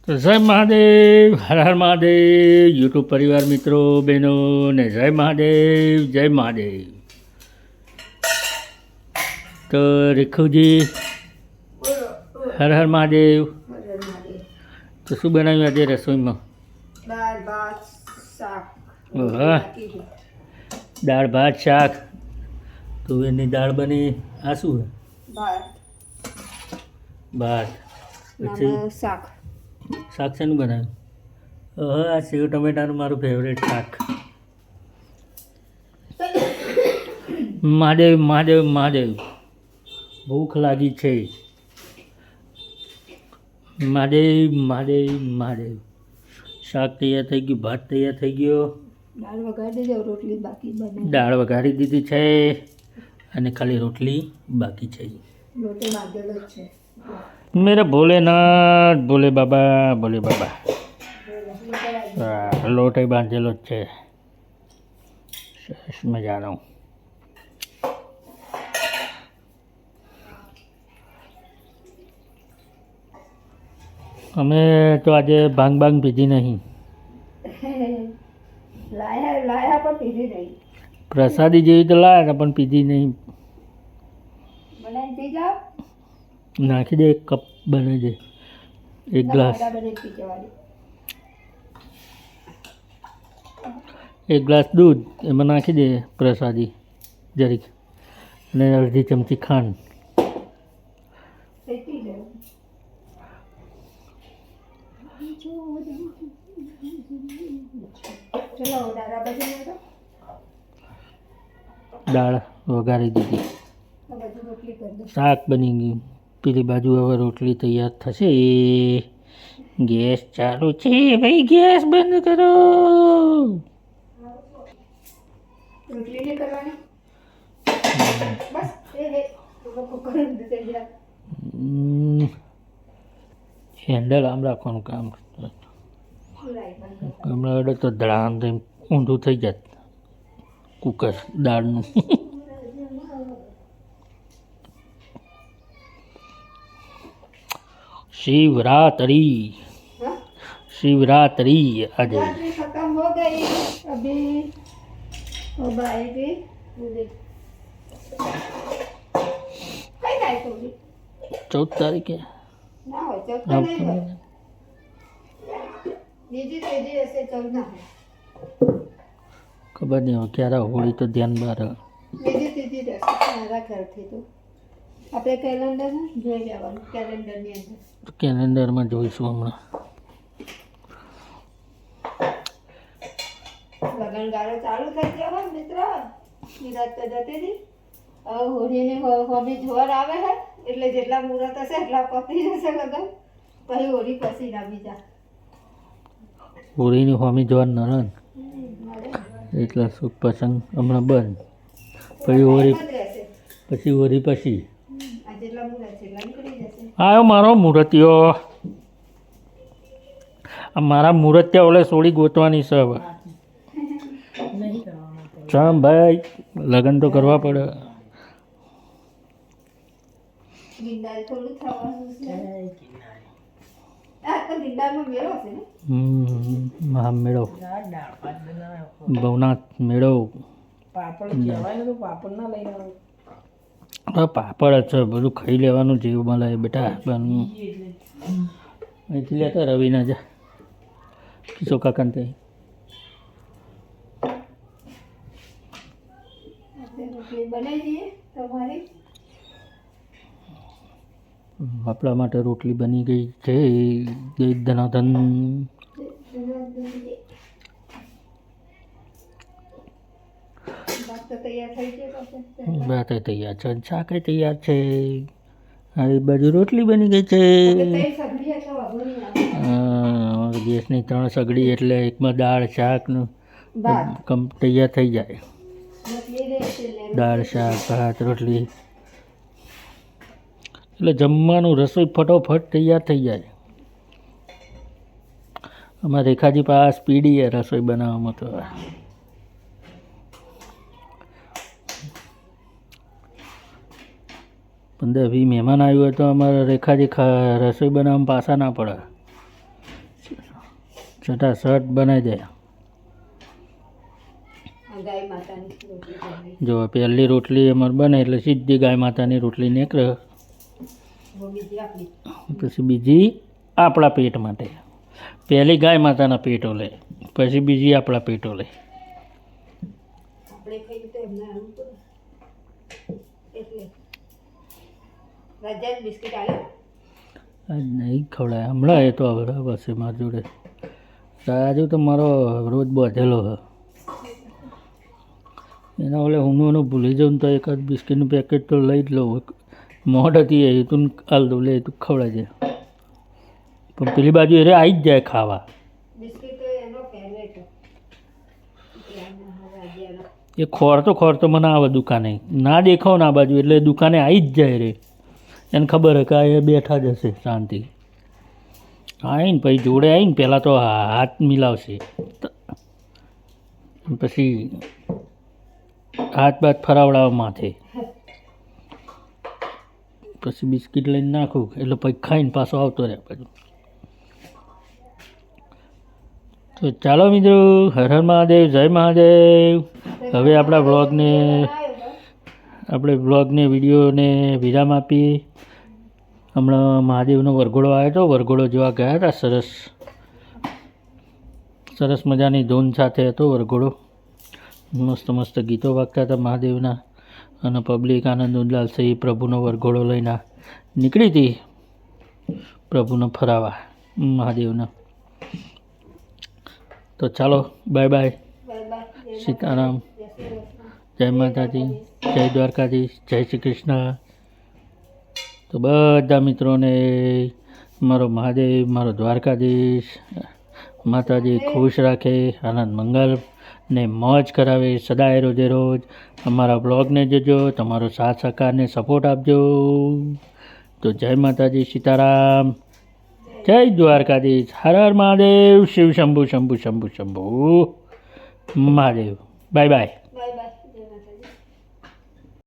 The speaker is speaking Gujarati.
તો જય મહાદેવ, હર હર મહાદેવ, યુટ્યુબ પરિવાર મિત્રો બહેનો ને જય મહાદેવ, જય મહાદેવ. તો રેખુજી હર હર મહાદેવ. તો શું બનાવ્યું આજે રસોઈમાં? દાળ ભાત શાક. ઓહા, દાળ ભાત શાક. તુવેરની દાળ બની. આ શું છે? ભાત ભાત. પછી શાક. શાક શેનું બનાવ્યું? આ સેવ ટમેટાનું મારું ફેવરેટ શાક. મહાદેવ મહાદેવ મહાદેવ, ભૂખ લાગી છે. મહાદેવ મહાદેવ મહાદેવ. શાક તૈયાર થઈ ગયું, ભાત તૈયાર થઈ ગયો. દાળ વઘારી દેજો, રોટલી બાકી બને. દાળ વઘારી દીધી છે અને ખાલી રોટલી બાકી છે. લોટે બાંધેલો જ છે. મેરા ભોલેનાથ, ભોલે બાબા, ભોલે બાબા. હા, લોટ એ બાંધેલો જ છે. સરસ મજાનો. અમે તો આજે ભાંગ પીધી નહીં. લાયા પણ પીધી નહીં. પ્રસાદી જેવી તો લાયા હતા પણ પીધી નહીં. બનાવી પી જાઓ. નાખી દે, એક કપ બને છે, એક ગ્લાસ. બને પી જવાની. એક ગ્લાસ દૂધ એમાં નાખી દે પ્રસાદી જરીક, અને અડધી ચમચી ખાંડ. પી જાઓ. ચલો દાદા બધી તો દાળ વઘારી દીધી, બધું રોટલી કરી દો. શાક બની ગયું. પેલી બાજુ હવે રોટલી તૈયાર થશે. ગેસ ચાલુ છે ભાઈ, ગેસ બંધ કરો. રોટલી નહીં કરવાની બસ. કુકર થઈ જાય. હેન્ડલ આમ રાખવાનું કામ. હમણાં વડે તો ધડામ થઈને ઊંધું થઈ જાત કુકર દાળનું. शिवरात्रि, शिवरात्रि आज खत्म हो गई अभी. वो भाई भी कई काय तो 14 तारीखे ना हो 14 नहीं हो. બીજી ત્રીજી હશે 14 ના. ખબર નહીં હવે ક્યારે હોળી તો ધ્યાન બહાર. બીજી ત્રીજી રહેશે મારા ઘરથી તો. આપણે કેલેન્ડર જોઈ લેવાનું, કેલેન્ડરની અંદર. કેલેન્ડરમાં જોઈશું હમણાં. લગનગાળો ચાલુ થઈ ગયો હોય મિત્ર. નિરાત તો જતી હતી. હવે હોળીની હોમી જોર આવે છે એટલે જેટલા મુહૂર્ત હશે એટલા પતી જશે લગન. પછી હોળી પછી ના બીજા. હોળીની હોમી જોવા નરણ એટલા સુખ પ્રસંગ હમણાં બંધ. પછી હોળી, પછી હોળી પછી આ જેટલા મુહૂર્ત છે એટલા નીકળી જશે. આવ્યો મારો મૂર્તિયો. આ મારા મૂર્તિયા ઓલે સોળી ગોતવાની છે હવે. ચાલ ભાઈ, લગ્ન તો કરવા પડે. ગિંડાલ થોડું થવાનું છે. આ તો ગિંડાલમાં મેળો છે ને. મેળો, ભવનાથ મેળો. પાપડ કહેવાય તો પાપડ ના લઈ આવવાનું. હા, પાપડ જ છે, બધું ખાઈ લેવાનું જેવું મળે બેટા. અહીંથી લેતા રવિના જા કિશો કાકાને ત્યાં. રોટલી બનાવી દઈએ તમારી. આપણા માટે રોટલી બની ગઈ છે. જય ધનાધન. ભાત તો તૈયાર થઈ ગયો છે. ભાત તૈયાર છે, શાક તૈયાર છે. આ બાજુ રોટલી બની ગઈ છે. ગેસની 3 સગડી એટલે એકમાં દાળ શાકનું તૈયાર થઈ જાય. દાળ શાક ભાત રોટલી એટલે જમવાનું રસોઈ ફટોફટ તૈયાર થઈ જાય. અમારે રેખાજી પાસે સ્પીડી છે રસોઈ બનાવવામાં. તો 15-20 મહેમાન આવ્યું હોય તો અમારે રેખાજી રસોઈ બનાવવામાં પાછા ના પડે. છટાછટ બનાવી દે. આ ગાય માતાની રોટલી કરવી. જો પહેલી રોટલી અમારે બને એટલે સીધી ગાય માતાની રોટલી નીકળે. હવે બીજી આપણી. પછી બીજી આપણા પેટ માટે. પહેલી ગાય માતાના પેટો લે, પછી બીજી આપણા પેટો લે. આપણે ખાઈ તો એમને આવું તો એટલે રાજા બિસ્કિટ આલે. આજ નહીં ખવડાય હમણાં. એ તો હવે બસ મારી જોડે રાજુ તો મારો રોજ બાંધેલો હ. એના ઓલે હું ભૂલી જાઉં તો એકાદ બિસ્કિટનું પેકેટ તો લઈ જ લઉં. મોઢ હતી એ તું હાલ દઉં, લે તું ખવડાવી દે. પણ પેલી બાજુ એ આવી જ જાય ખાવા. બિસ્કિટ તો એનો ફેવરેટ રાજ્યનો. એ ખોરતો મને આવે દુકાને, ના દેખાવ ને આ બાજુ એટલે દુકાને આવી જ જાય રે. એને ખબર હે કે આ એ બેઠા જ હશે શાંતિ. આવીને પછી જોડે આવીને પહેલાં તો હાથ મિલાવશે, પછી હાથ બાથ ફરાવડાવવા માથે, પછી બિસ્કિટ લઈને નાખું એટલે પછી ખાઈને પાછો આવતો રહે પાછું. તો ચાલો મિત્રો, હર હર મહાદેવ, જય મહાદેવ. હવે આપણા બ્લોગને વિડીયોને વિરામ આપીએ. હમણાં મહાદેવનો વરઘોડો આવ્યો હતો, વરઘોડો જોવા ગયા હતા. સરસ મજાની ધૂન સાથે હતો વરઘોડો. મસ્ત મસ્ત ગીતો વાગતા હતા મહાદેવના, અને પબ્લિક આનંદ ઉલ્લાસ એ પ્રભુનો વરઘોડો લઈને નીકળી હતી પ્રભુને ફરાવા મહાદેવના. તો ચાલો, બાય બાય, સીતારામ, જય માતાજી, જય દ્વારકાધીશ, જય શ્રી કૃષ્ણ. તો બધા મિત્રોને મારો મહાદેવ, મારો દ્વારકાધીશ માતાજી ખુશ રાખે, આનંદ મંગલ ને મોજ કરાવે સદાય રોજે રોજ. અમારા બ્લોગને જોજો, તમારો સાથ સહકારને સપોર્ટ આપજો. તો જય માતાજી, સીતારામ, જય દ્વારકાધીશ, હર હર Mahadev, Shiv Shambhu Shambhu Shambhu Shambhu Mahadev. Bye bye. Bye by.